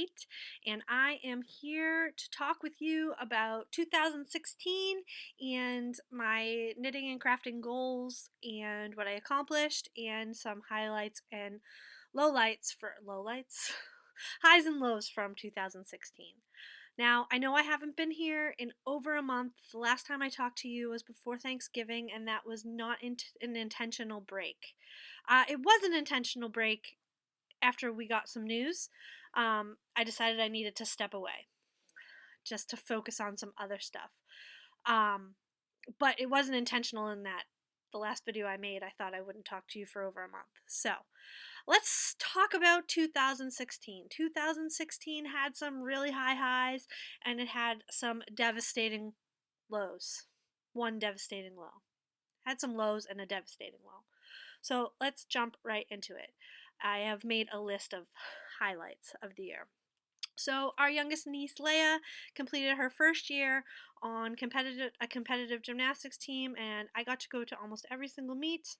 Kate, and I am here to talk with you about 2016 and my knitting and crafting goals and what I accomplished and some highlights and lowlights, highs and lows from 2016. Now, I know I haven't been here in over a month. The last time I talked to you was before Thanksgiving, and that was not an intentional break. It was an intentional break after we got some news. I decided I needed to step away just to focus on some other stuff. Um, but it wasn't intentional in that the last video I made, I thought I wouldn't talk to you for over a month. So, let's talk about 2016. 2016 had some really high highs and it had some devastating lows. One devastating low. Had some lows and a devastating low. So let's jump right into it. I have made a list of highlights of the year. So our youngest niece Leia completed her first year on a competitive gymnastics team, and I got to go to almost every single meet.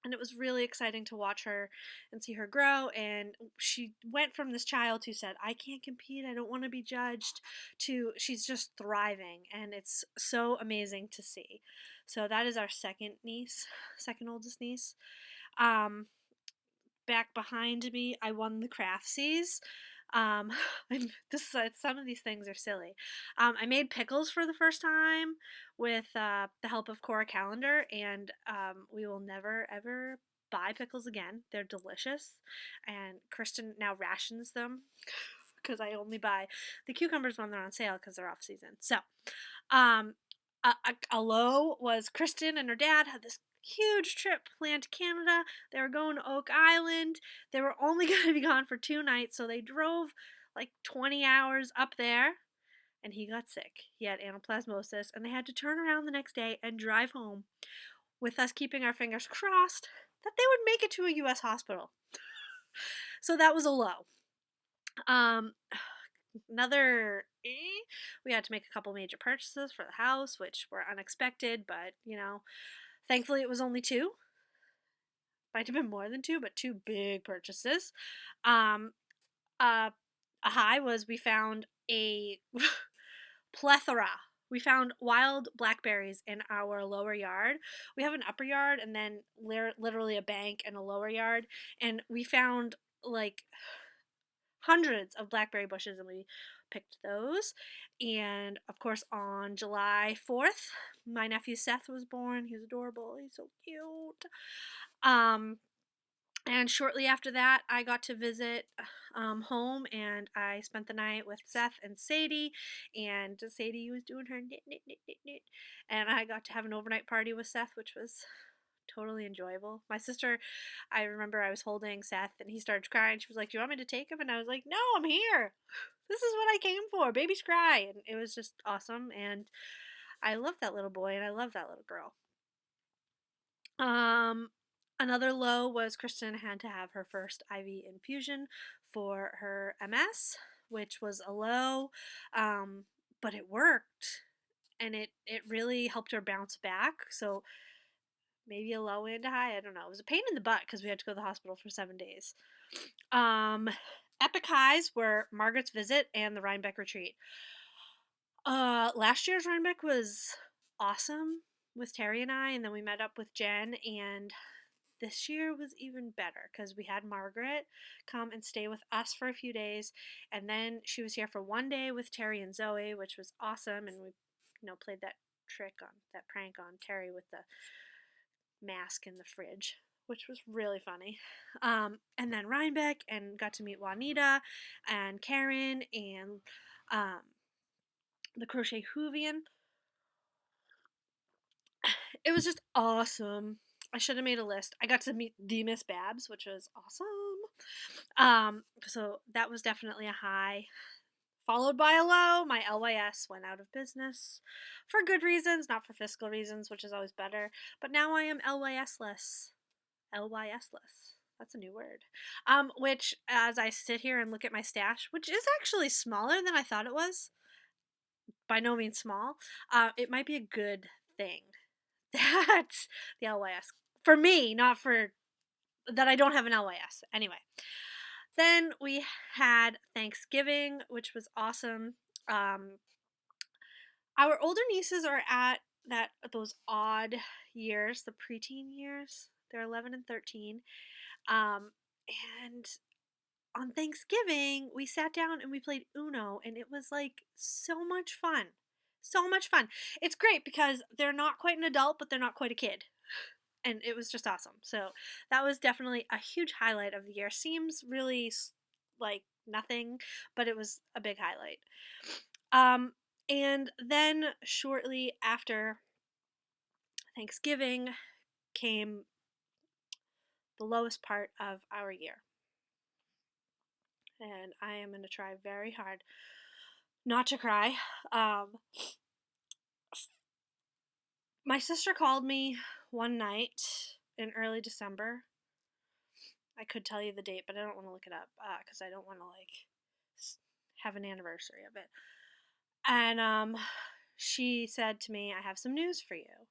And it was really exciting to watch her and see her grow. And she went from this child who said, I can't compete, I don't want to be judged, to she's just thriving. And it's so amazing to see. So that is our second oldest niece. Um, Back behind me, I won the Craftsies. Um, some of these things are silly. I made pickles for the first time with the help of Cora Calendar, and we will never ever buy pickles again. They're delicious, and Kristen now rations them because I only buy the cucumbers when they're on sale because they're off season. So, um, a low was Kristen and her dad had this huge trip planned to Canada. They were going to Oak Island. They were only going to be gone for 2 nights, so they drove like 20 hours up there, and he got sick. He had anaplasmosis, and they had to turn around the next day and drive home with us keeping our fingers crossed that they would make it to a U.S. hospital. So that was a low. Another we had to make a couple major purchases for the house, which were unexpected, but thankfully it was only two. Might have been more than two, but two big purchases. um a high was we found a plethora. We found wild blackberries in our lower yard. We have an upper yard and then literally a bank and a lower yard, and we found like hundreds of blackberry bushes, and we picked those. And of course, on July 4th, my nephew Seth was born. He's adorable. He's so cute. And shortly after that, I got to visit home, and I spent the night with Seth and Sadie. And Sadie was doing her knit, knit, knit, knit, knit. And I got to have an overnight party with Seth, which was totally enjoyable. My sister, I remember I was holding Seth, and he started crying. She was like, "Do you want me to take him?" And I was like, "No, I'm here. This is what I came for. Babies cry." And it was just awesome. And I love that little boy, and I love that little girl. Another low was Kristen had to have her first IV infusion for her MS, which was a low, but it worked, and it really helped her bounce back. So maybe a low and a high. I don't know. It was a pain in the butt because we had to go to the hospital for 7 days. Epic highs were Margaret's visit and the Rhinebeck retreat. Last year's Rhinebeck was awesome with Terry and I, and then we met up with Jen, and this year was even better because we had Margaret come and stay with us for a few days, and then she was here for 1 day with Terry and Zoe, which was awesome, and we played that prank on Terry with the mask in the fridge, which was really funny. And then Rhinebeck, and got to meet Juanita and Karen and the Crochet Hoovian. It was just awesome. I should have made a list. I got to meet the Miss Babs, which was awesome. So that was definitely a high. Followed by a low, my LYS went out of business for good reasons, not for fiscal reasons, which is always better. But now I am LYS-less. LYS-less. That's a new word. Which, as I sit here and look at my stash, which is actually smaller than I thought it was, by no means small, it might be a good thing that the LYS, for me, not for, that I don't have an LYS. Anyway, Then we had Thanksgiving, which was awesome. Um, our older nieces are at those odd years, the preteen years. They're 11 and 13. Um, and on Thanksgiving, we sat down and we played Uno, and it was like so much fun. So much fun. It's great because they're not quite an adult, but they're not quite a kid. And it was just awesome. So that was definitely a huge highlight of the year. Seems really like nothing, but it was a big highlight. And then shortly after Thanksgiving came the lowest part of our year. And I am going to try very hard not to cry. My sister called me one night in early December. I could tell you the date, but I don't want to look it up because I don't want to have an anniversary of it. And she said to me, "I have some news for you."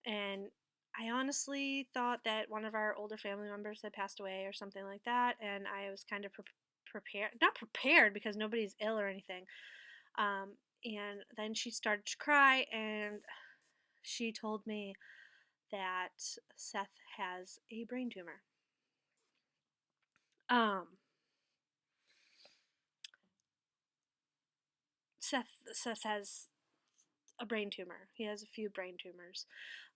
And I honestly thought that one of our older family members had passed away or something like that, and I was kind of prepared, not prepared because nobody's ill or anything. And then she started to cry, and she told me that Seth has a brain tumor. Um, Seth has a brain tumor. He has a few brain tumors.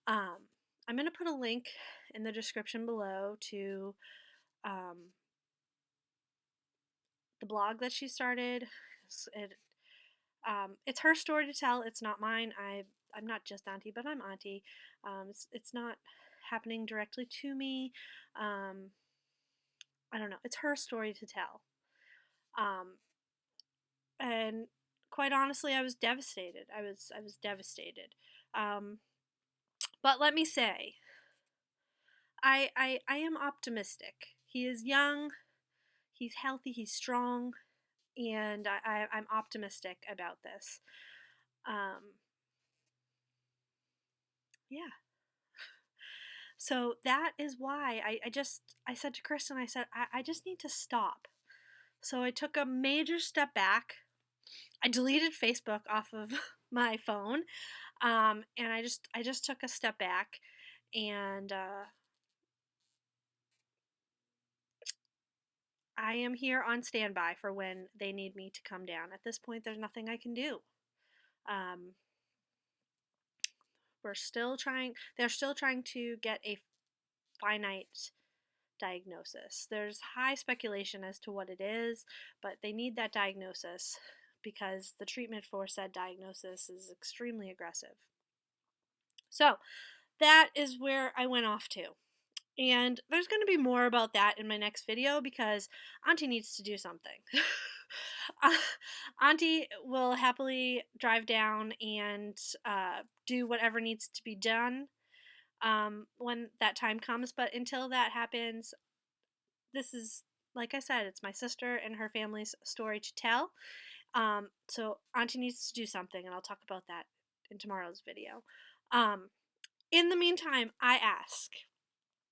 I'm going to put a link in the description below to um, the blog that she started. It's her story to tell. It's not mine. I'm not just auntie, but I'm auntie. It's not happening directly to me. I don't know. It's her story to tell. Um, and quite honestly, I was devastated. I was devastated. Um, but let me say, I am optimistic. He is young. He's healthy. He's strong, and I'm optimistic about this. Um, yeah. So that is why I said to Kristen, I said, I just need to stop. So I took a major step back. I deleted Facebook off of my phone. And I just took a step back, and I am here on standby for when they need me to come down. At this point, there's nothing I can do. Um, they're still trying to get a finite diagnosis. There's high speculation as to what it is, but they need that diagnosis because the treatment for said diagnosis is extremely aggressive. So that is where I went off to. And there's going to be more about that in my next video because Auntie needs to do something. Auntie will happily drive down and do whatever needs to be done when that time comes. But until that happens, this is, like I said, it's my sister and her family's story to tell. So Auntie needs to do something, and I'll talk about that in tomorrow's video. In the meantime, I ask,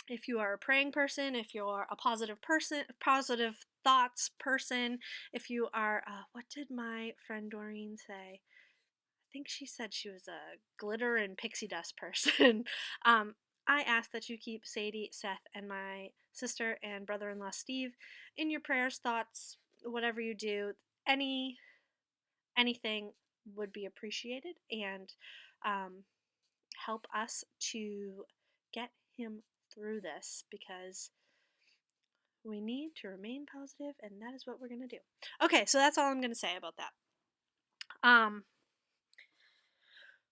if you are a praying person, if you're a positive person, positive thoughts person, if you are, what did my friend Doreen say? I think she said she was a glitter and pixie dust person. I ask that you keep Sadie, Seth, and my sister and brother-in-law Steve in your prayers, thoughts, whatever you do. Anything would be appreciated, and um, help us to get him through this because we need to remain positive, and that is what we're going to do. Okay, so that's all I'm going to say about that. Um,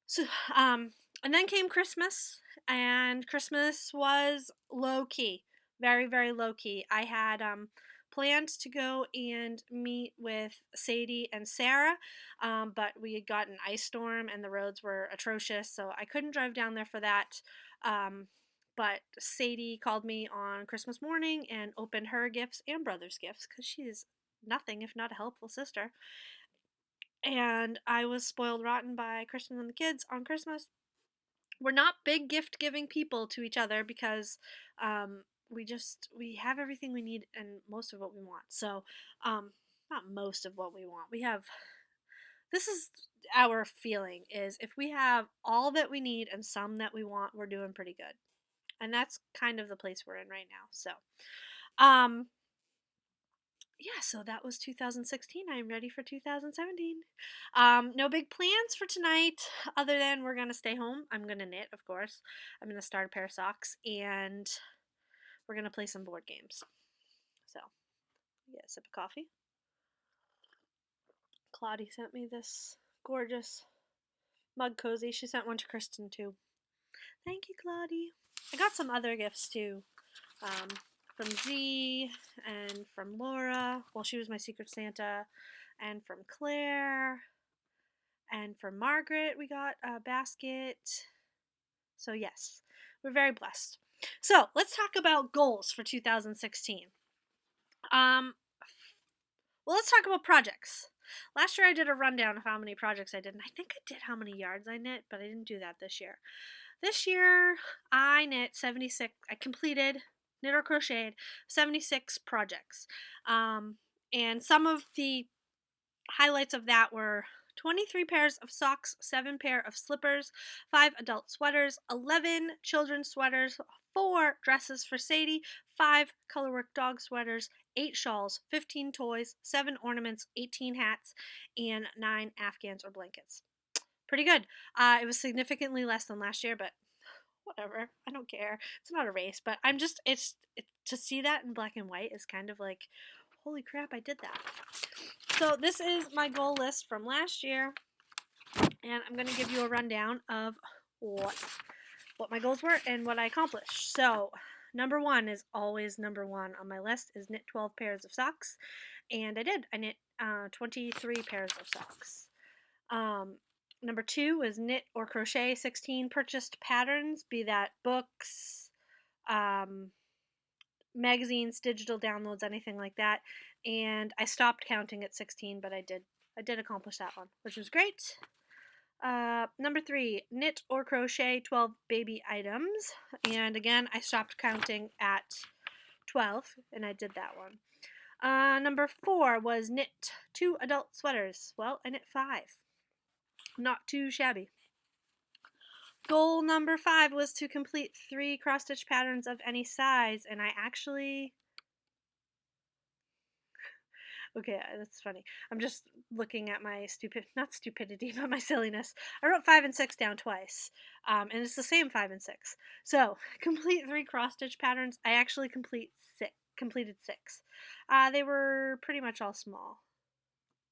so, and then came Christmas, and Christmas was low key, very, very low key. I had planned to go and meet with Sadie and Sarah, but we had got an ice storm and the roads were atrocious, so I couldn't drive down there for that. But Sadie called me on Christmas morning and opened her gifts and brother's gifts because she is nothing if not a helpful sister. And I was spoiled rotten by Kristen and the kids on Christmas. We're not big gift giving people to each other because we have everything we need and most of what we want. So, um, not most of what we want. We have this is our feeling is if we have all that we need and some that we want, we're doing pretty good. And that's kind of the place we're in right now. So, um, yeah, so that was 2016. I'm ready for 2017. No big plans for tonight other than we're going to stay home. I'm going to knit, of course. I'm going to start a pair of socks and we're going to play some board games. So, yeah, sip of coffee. Claudie sent me this gorgeous mug cozy. She sent one to Kristen too. Thank you, Claudie. I got some other gifts too. Um, from Z and from Laura. Well, she was my Secret Santa. And from Claire. And from Margaret, we got a basket. So, yes, we're very blessed. So, let's talk about goals for 2016. Um, well, let's talk about projects. Last year I did a rundown of how many projects I did, and I think I did how many yards I knit, but I didn't do that this year. This year I knit 76, I completed, knit or crocheted, 76 projects. And some of the highlights of that were 23 pairs of socks, 7 pair of slippers, 5 adult sweaters, 11 children's sweaters, 4 dresses for Sadie, 5 colorwork dog sweaters, 8 shawls, 15 toys, 7 ornaments, 18 hats, and 9 afghans or blankets. Pretty good. It was significantly less than last year, but whatever. I don't care. It's not a race, but I'm just to see that in black and white is kind of like, holy crap, I did that. So this is my goal list from last year, and I'm going to give you a rundown of what my goals were and what I accomplished. So number one is always number one on my list is knit 12 pairs of socks, and I did. I knit 23 pairs of socks. Number two was knit or crochet 16 purchased patterns, be that books, magazines, digital downloads, anything like that. And I stopped counting at 16, but I did accomplish that one, which was great. Number three, knit or crochet 12 baby items. And again, I stopped counting at 12, and I did that one. Number four was knit 2 adult sweaters. Well, I knit 5. Not too shabby. Goal number 5 was to complete 3 cross-stitch patterns of any size, and I actually... Okay, that's funny. I'm just looking at my not stupidity, but my silliness. I wrote 5 and 6 down twice, and it's the same 5 and 6. So, complete 3 cross-stitch patterns. I actually completed 6. They were pretty much all small.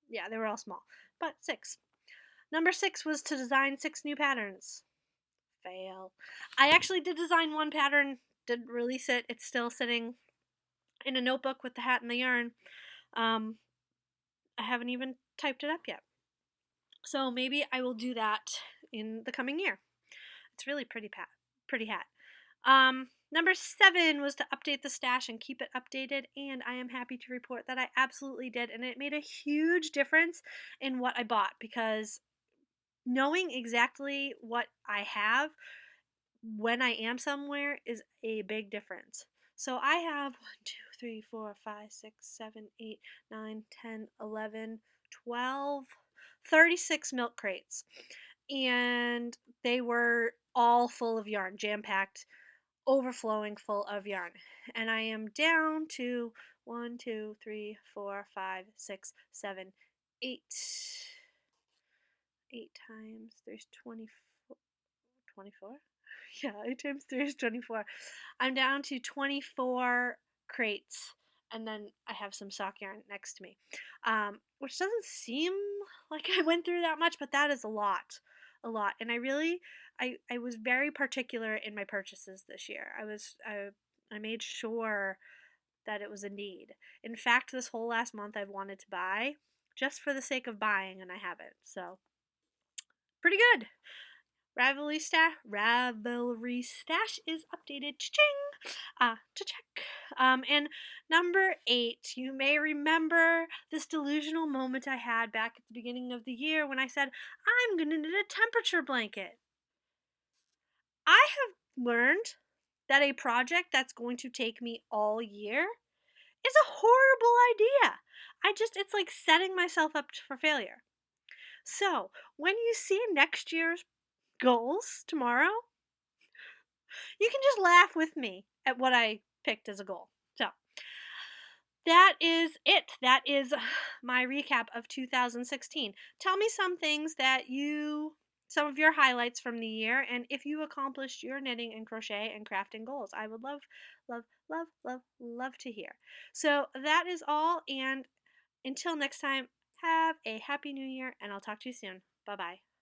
Yeah, they were all small, but 6. Number 6 was to design 6 new patterns. Fail. I actually did design one pattern, didn't release it. It's still sitting in a notebook with the hat and the yarn. I haven't even typed it up yet. So maybe I will do that in the coming year. It's really pretty hat. Number 7 was to update the stash and keep it updated, and I am happy to report that I absolutely did, and it made a huge difference in what I bought because knowing exactly what I have when I am somewhere is a big difference. So I have 1, 2, 3, 4, 5, 6, 7, 8, 9, 10, 11, 12, 36 milk crates. And they were all full of yarn, jam-packed, overflowing full of yarn. And I am down to 1, 2, 3, 4, 5, 6, 7, 8. 8 times there's 24. 24? Yeah, 8 times 3 is 24. I'm down to 24 crates, and then I have some sock yarn next to me, which doesn't seem like I went through that much, but that is a lot. And I was very particular in my purchases this year. I made sure that it was a need. In fact, this whole last month I've wanted to buy just for the sake of buying, and I haven't. So, pretty good. Ravelry stash is updated. Cha-ching! To check. And number 8, you may remember this delusional moment I had back at the beginning of the year when I said, I'm going to knit a temperature blanket. I have learned that a project that's going to take me all year is a horrible idea. It's like setting myself up for failure. So, when you see next year's goals tomorrow, you can just laugh with me at what I picked as a goal. So, that is it. That is my recap of 2016. Tell me some of your highlights from the year, and if you accomplished your knitting and crochet and crafting goals. I would love, love, love, love, love to hear. So that is all, and until next time, have a happy new year, and I'll talk to you soon. Bye bye.